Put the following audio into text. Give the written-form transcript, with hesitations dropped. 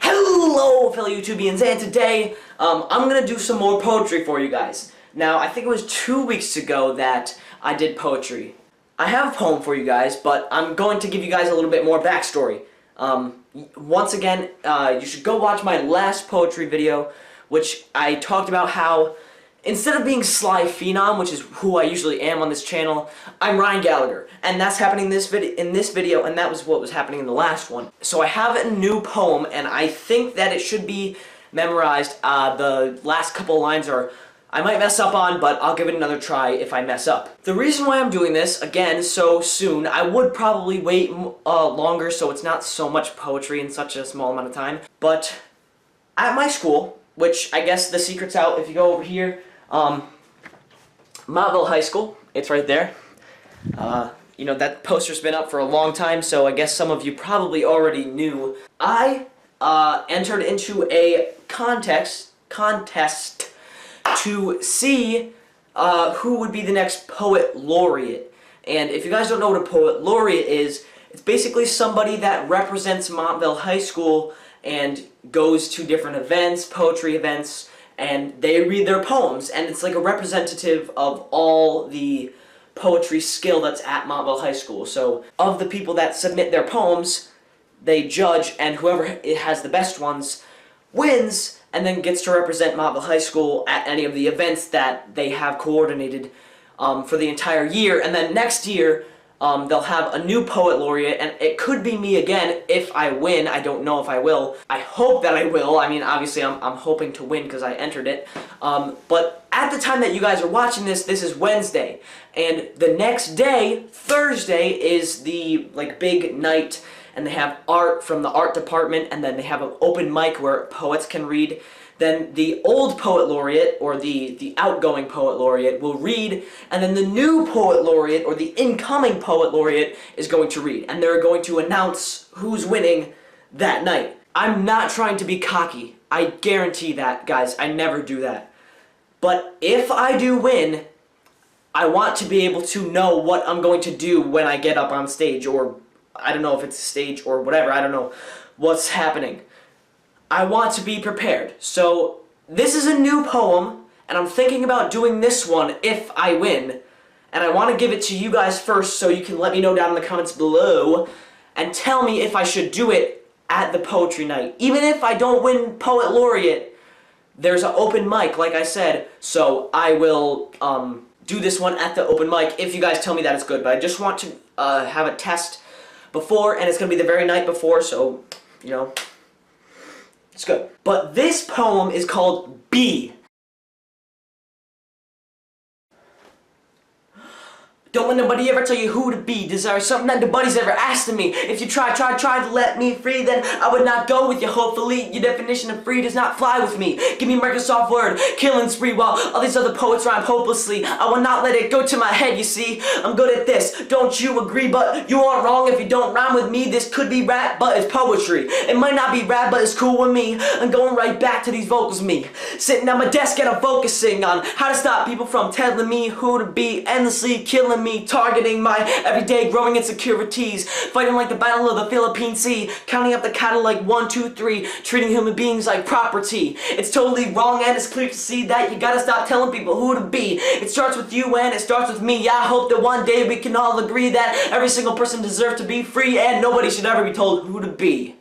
Hello, fellow YouTubians, and today I'm gonna do some more poetry for you guys. Now, I think it was 2 weeks ago that I did poetry. I have a poem for you guys, but I'm going to give you guys a little bit more backstory. Once again, you should go watch my last poetry video, which I talked about how instead of being Sly Phenom, which is who I usually am on this channel, I'm Ryan Gallagher, and that's happening in this video, and that was what was happening in the last one. So I have a new poem, and I think that it should be memorized. The last couple lines are, I might mess up on, but I'll give it another try if I mess up. The reason why I'm doing this, again, so soon, I would probably wait longer so it's not so much poetry in such a small amount of time, but at my school, which I guess the secret's out if you go over here, Montville High School, it's right there. You know, that poster's been up for a long time, so I guess some of you probably already knew. I entered into a contest to see who would be the next poet laureate. And if you guys don't know what a poet laureate is, it's basically somebody that represents Montville High School and goes to different events, poetry events, and they read their poems, and it's like a representative of all the poetry skill that's at Montville High School. So, of the people that submit their poems, they judge, and whoever has the best ones wins, and then gets to represent Montville High School at any of the events that they have coordinated for the entire year. And then next year, they'll have a new poet laureate, and it could be me again if I win. I don't know if I will. I hope that I will. I mean, obviously, I'm hoping to win because I entered it. But at the time that you guys are watching this, this is Wednesday, and the next day, Thursday, is the big night, and they have art from the art department, and then they have an open mic where poets can read. Then the old poet laureate, or the outgoing poet laureate, will read, and then the new poet laureate, or the incoming poet laureate, is going to read. And they're going to announce who's winning that night. I'm not trying to be cocky. I guarantee that, guys. I never do that. But if I do win, I want to be able to know what I'm going to do when I get up on stage, or I don't know if it's a stage or whatever. I don't know what's happening. I want to be prepared. So this is a new poem, and I'm thinking about doing this one if I win. And I want to give it to you guys first, so you can let me know down in the comments below and tell me if I should do it at the poetry night. Even if I don't win poet laureate, there's an open mic, like I said, so I will do this one at the open mic if you guys tell me that it's good. But I just want to have a test before, and it's going to be the very night before, so, you know, it's good. But this poem is called B. Don't let nobody ever tell you who to be. Desire something that nobody's ever asked of me. If you try to let me free, then I would not go with you. Hopefully, your definition of free does not fly with me. Gimme Microsoft Word, killing spree, while all these other poets rhyme hopelessly. I will not let it go to my head, you see. I'm good at this, don't you agree? But you aren't wrong if you don't rhyme with me. This could be rap, but it's poetry. It might not be rap, but it's cool with me. I'm going right back to these vocals, me. Sitting at my desk and I'm focusing on how to stop people from telling me who to be. Endlessly killing me, targeting my everyday growing insecurities, fighting like the battle of the Philippine Sea, counting up the cattle like 1, 2, 3, treating human beings like property. It's totally wrong, and it's clear to see that you gotta stop telling people who to be. It starts with you and it starts with me. I hope that one day we can all agree that every single person deserves to be free, and nobody should ever be told who to be.